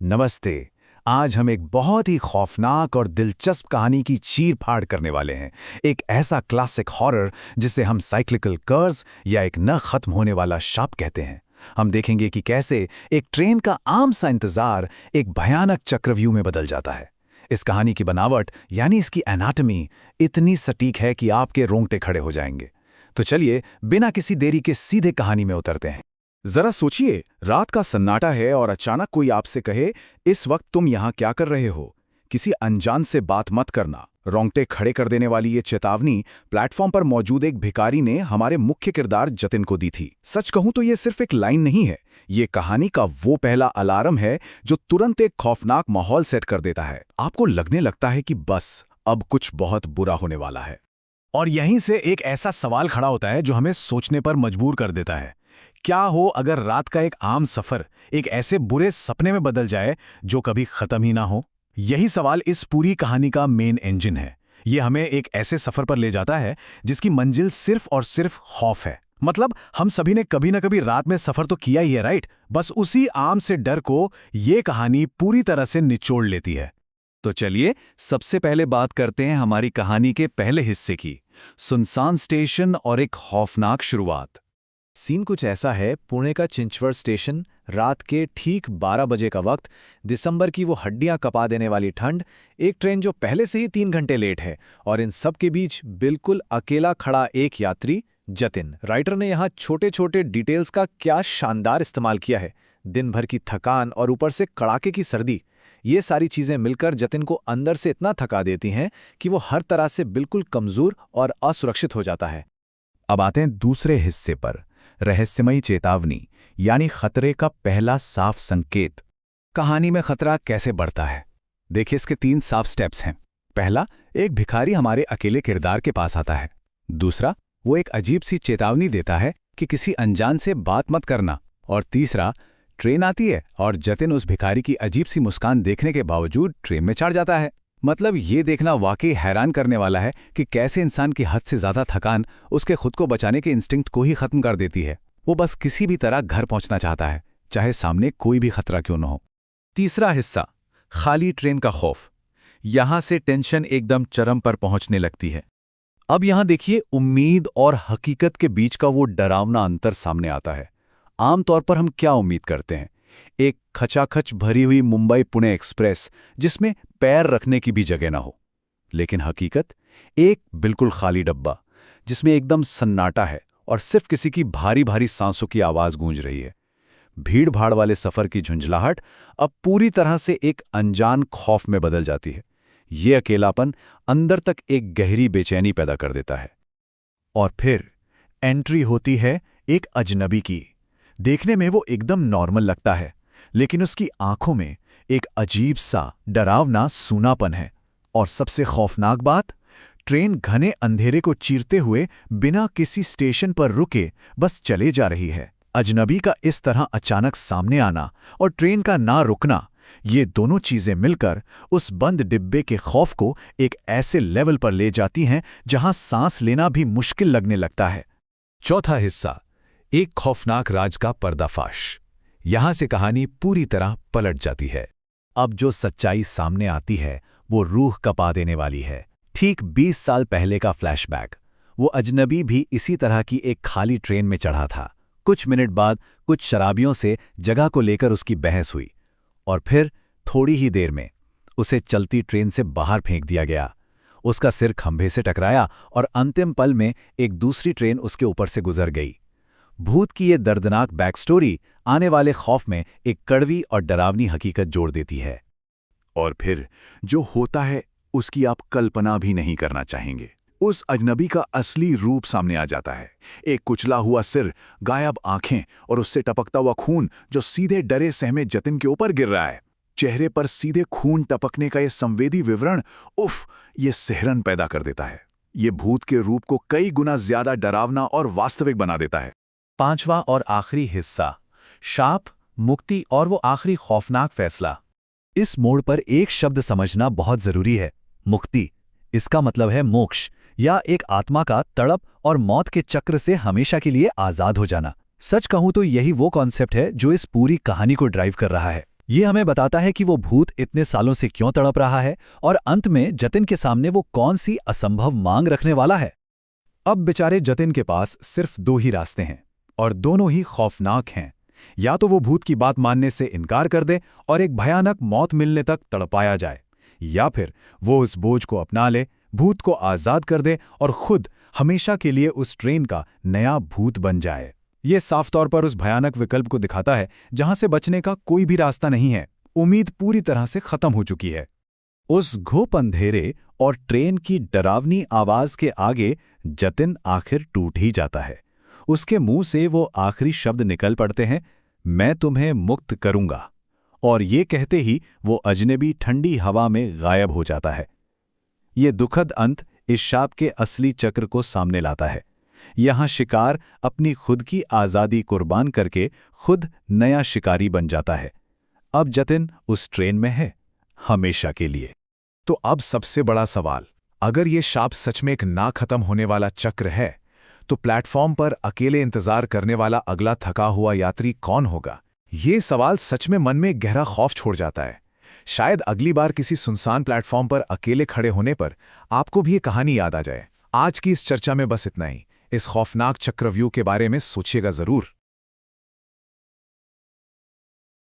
नमस्ते। आज हम एक बहुत ही खौफनाक और दिलचस्प कहानी की चीर-फाड़ करने वाले हैं। एक ऐसा क्लासिक हॉरर जिसे हम साइक्लिकल कर्स या एक न खत्म होने वाला शाप कहते हैं। हम देखेंगे कि कैसे एक ट्रेन का आम सा इंतजार एक भयानक चक्रव्यूह में बदल जाता है। इस कहानी की बनावट यानी इसकी एनाटॉमी इतनी सटीक है कि आपके रोंगटे खड़े हो जाएंगे। तो चलिए बिना किसी देरी के सीधे कहानी में उतरते हैं। जरा सोचिए, रात का सन्नाटा है और अचानक कोई आपसे कहे, इस वक्त तुम यहाँ क्या कर रहे हो? किसी अनजान से बात मत करना। रोंगटे खड़े कर देने वाली ये चेतावनी प्लेटफॉर्म पर मौजूद एक भिखारी ने हमारे मुख्य किरदार जतिन को दी थी। सच कहूं तो ये सिर्फ एक लाइन नहीं है, ये कहानी का वो पहला अलार्म है जो तुरंत एक खौफनाक माहौल सेट कर देता है। आपको लगने लगता है कि बस अब कुछ बहुत बुरा होने वाला है। और यहीं से एक ऐसा सवाल खड़ा होता है जो हमें सोचने पर मजबूर कर देता है। क्या हो अगर रात का एक आम सफर एक ऐसे बुरे सपने में बदल जाए जो कभी खत्म ही ना हो? यही सवाल इस पूरी कहानी का मेन इंजन है। ये हमें एक ऐसे सफर पर ले जाता है जिसकी मंजिल सिर्फ और सिर्फ खौफ है। मतलब हम सभी ने कभी ना कभी रात में सफर तो किया ही है, राइट? बस उसी आम से डर को ये कहानी पूरी तरह से निचोड़ लेती है। तो चलिए सबसे पहले बात करते हैं हमारी कहानी के पहले हिस्से की, सुनसान स्टेशन और एक खौफनाक शुरुआत। सीन कुछ ऐसा है, पुणे का चिंचवड़ स्टेशन, रात के ठीक 12 बजे का वक्त, दिसंबर की वो हड्डियां कपा देने वाली ठंड, एक ट्रेन जो पहले से ही 3 घंटे लेट है और इन सब के बीच बिल्कुल अकेला खड़ा एक यात्री, जतिन। राइटर ने यहाँ छोटे छोटे डिटेल्स का क्या शानदार इस्तेमाल किया है। दिन भर की थकान और ऊपर से कड़ाके की सर्दी, ये सारी चीजें मिलकर जतिन को अंदर से इतना थका देती हैं कि वो हर तरह से बिल्कुल कमजोर और असुरक्षित हो जाता है। अब आते हैं दूसरे हिस्से पर, रहस्यमयी चेतावनी यानी खतरे का पहला साफ संकेत। कहानी में खतरा कैसे बढ़ता है? देखिए, इसके 3 साफ स्टेप्स हैं। पहला, एक भिखारी हमारे अकेले किरदार के पास आता है। दूसरा, वो एक अजीब सी चेतावनी देता है कि किसी अनजान से बात मत करना। और तीसरा, ट्रेन आती है और जतिन उस भिखारी की अजीब सी मुस्कान देखने के बावजूद ट्रेन में चढ़ जाता है। मतलब ये देखना वाकई हैरान करने वाला है कि कैसे इंसान की हद से ज्यादा थकान उसके खुद को बचाने के इंस्टिंक्ट को ही खत्म कर देती है। वो बस किसी भी तरह घर पहुंचना चाहता है, चाहे सामने कोई भी खतरा क्यों न हो। तीसरा हिस्सा, खाली ट्रेन का खौफ। यहां से टेंशन एकदम चरम पर पहुंचने लगती है। अब यहां देखिए, उम्मीद और हकीकत के बीच का वो डरावना अंतर सामने आता है। आमतौर पर हम क्या उम्मीद करते हैं? एक खचाखच भरी हुई मुंबई पुणे एक्सप्रेस जिसमें पैर रखने की भी जगह ना हो। लेकिन हकीकत, एक बिल्कुल खाली डब्बा जिसमें एकदम सन्नाटा है और सिर्फ किसी की भारी भारी सांसों की आवाज गूंज रही है। भीड़ भाड़ वाले सफर की झुंझलाहट अब पूरी तरह से एक अनजान खौफ में बदल जाती है। ये अकेलापन अंदर तक एक गहरी बेचैनी पैदा कर देता है। और फिर एंट्री होती है एक अजनबी की। देखने में वो एकदम नॉर्मल लगता है, लेकिन उसकी आंखों में एक अजीब सा डरावना सूनापन है। और सबसे खौफनाक बात, ट्रेन घने अंधेरे को चीरते हुए बिना किसी स्टेशन पर रुके बस चले जा रही है। अजनबी का इस तरह अचानक सामने आना और ट्रेन का ना रुकना, ये दोनों चीजें मिलकर उस बंद डिब्बे के खौफ को एक ऐसे लेवल पर ले जाती हैं जहां सांस लेना भी मुश्किल लगने लगता है। चौथा हिस्सा, एक खौफनाक राज का पर्दाफाश। यहां से कहानी पूरी तरह पलट जाती है। अब जो सच्चाई सामने आती है वो रूह कपा देने वाली है। ठीक 20 साल पहले का फ्लैशबैक। वो अजनबी भी इसी तरह की एक खाली ट्रेन में चढ़ा था। कुछ मिनट बाद कुछ शराबियों से जगह को लेकर उसकी बहस हुई और फिर थोड़ी ही देर में उसे चलती ट्रेन से बाहर फेंक दिया गया। उसका सिर खंभे से टकराया और अंतिम पल में एक दूसरी ट्रेन उसके ऊपर से गुजर गई। भूत की ये दर्दनाक बैक स्टोरी आने वाले खौफ में एक कड़वी और डरावनी हकीकत जोड़ देती है। और फिर जो होता है उसकी आप कल्पना भी नहीं करना चाहेंगे। उस अजनबी का असली रूप सामने आ जाता है। एक कुचला हुआ सिर, गायब आंखें और उससे टपकता हुआ खून जो सीधे डरे सहमे जतिन के ऊपर गिर रहा है। चेहरे पर सीधे खून टपकने का ये संवेदी विवरण, उफ, ये सिहरन पैदा कर देता है। ये भूत के रूप को कई गुना ज्यादा डरावना और वास्तविक बना देता है। पांचवा और आखिरी हिस्सा, शाप, मुक्ति और वो आखिरी खौफनाक फैसला। इस मोड़ पर एक शब्द समझना बहुत जरूरी है, मुक्ति। इसका मतलब है मोक्ष या एक आत्मा का तड़प और मौत के चक्र से हमेशा के लिए आजाद हो जाना। सच कहूं तो यही वो कॉन्सेप्ट है जो इस पूरी कहानी को ड्राइव कर रहा है। ये हमें बताता है कि वो भूत इतने सालों से क्यों तड़प रहा है और अंत में जतिन के सामने वो कौन सी असंभव मांग रखने वाला है। अब बेचारे जतिन के पास सिर्फ दो ही रास्ते हैं और दोनों ही खौफनाक हैं। या तो वो भूत की बात मानने से इनकार कर दे और एक भयानक मौत मिलने तक तड़पाया जाए, या फिर वो उस बोझ को अपना ले, भूत को आज़ाद कर दे और खुद हमेशा के लिए उस ट्रेन का नया भूत बन जाए। ये साफ तौर पर उस भयानक विकल्प को दिखाता है जहां से बचने का कोई भी रास्ता नहीं है। उम्मीद पूरी तरह से खत्म हो चुकी है। उस घुप अंधेरे और ट्रेन की डरावनी आवाज के आगे जतिन आखिर टूट ही जाता है। उसके मुंह से वो आखिरी शब्द निकल पड़ते हैं, मैं तुम्हें मुक्त करूंगा, और ये कहते ही वो अजनबी ठंडी हवा में गायब हो जाता है। ये दुखद अंत इस शाप के असली चक्र को सामने लाता है। यहाँ शिकार अपनी खुद की आज़ादी कुर्बान करके खुद नया शिकारी बन जाता है। अब जतिन उस ट्रेन में है, हमेशा के लिए। तो अब सबसे बड़ा सवाल, अगर ये शाप सच में एक ना खत्म होने वाला चक्र है, तो प्लेटफॉर्म पर अकेले इंतजार करने वाला अगला थका हुआ यात्री कौन होगा? ये सवाल सच में मन में गहरा खौफ छोड़ जाता है। शायद अगली बार किसी सुनसान प्लेटफॉर्म पर अकेले खड़े होने पर आपको भी ये कहानी याद आ जाए। आज की इस चर्चा में बस इतना ही। इस खौफनाक चक्रव्यूह के बारे में सोचिएगा जरूर।